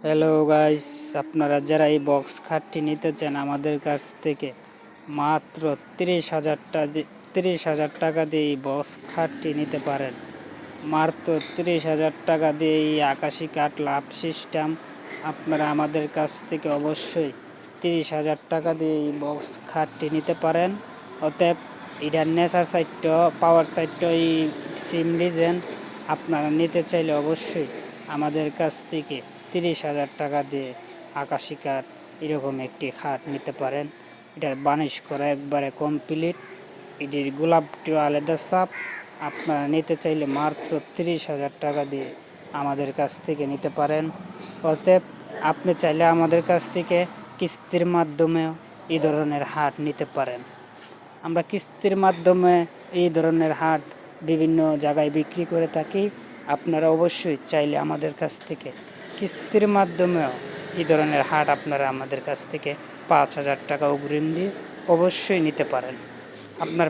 Hello guys, আপনারা যারা এই বক্স খাটটি নিতে চান আমাদের কাছ থেকে মাত্র 30,000 টাকা দিয়ে এই বক্স খাটটি নিতে পারেন। মাত্র 30,000 টাকা দিয়ে এই আকাশি কাঠ লাভ সিস্টেম আপনারা আমাদের কাছ থেকে অবশ্যই 30,000 টাকা দিয়ে এই বক্স খাটটি নিতে পারেন। অতএব এটার নেচার সাইডটা পাওয়ার সাইডটা এই সিম ডিজাইন আপনারা নিতে চাইলে অবশ্যই আমাদের কাছ থেকে 30,000 টাকা দিয়ে আকাশি কাঠ এরকম একটি খাট নিতে পারেন। এটার বানিশ করা একবারে কমপ্লিট। এটির গোলাপটিও আলাদা সাপ। আপনারা নিতে চাইলে মাত্র 30,000 টাকা দিয়ে আমাদের কাছ থেকে নিতে পারেন। অতএব আপনি চাইলে আমাদের কাছ থেকে কিস্তির মাধ্যমেও এই ধরনের হাট নিতে পারেন। আমরা কিস্তির মাধ্যমে এই ধরনের হাট বিভিন্ন জায়গায় বিক্রি করে থাকি। আপনারা অবশ্যই চাইলে আমাদের কাছ থেকে কিস্তির মাধ্যমেও এই ধরনের হাট আপনারা আমাদের কাছ থেকে 5,000 টাকা অগ্রিম দিয়ে অবশ্যই নিতে পারেন। আপনার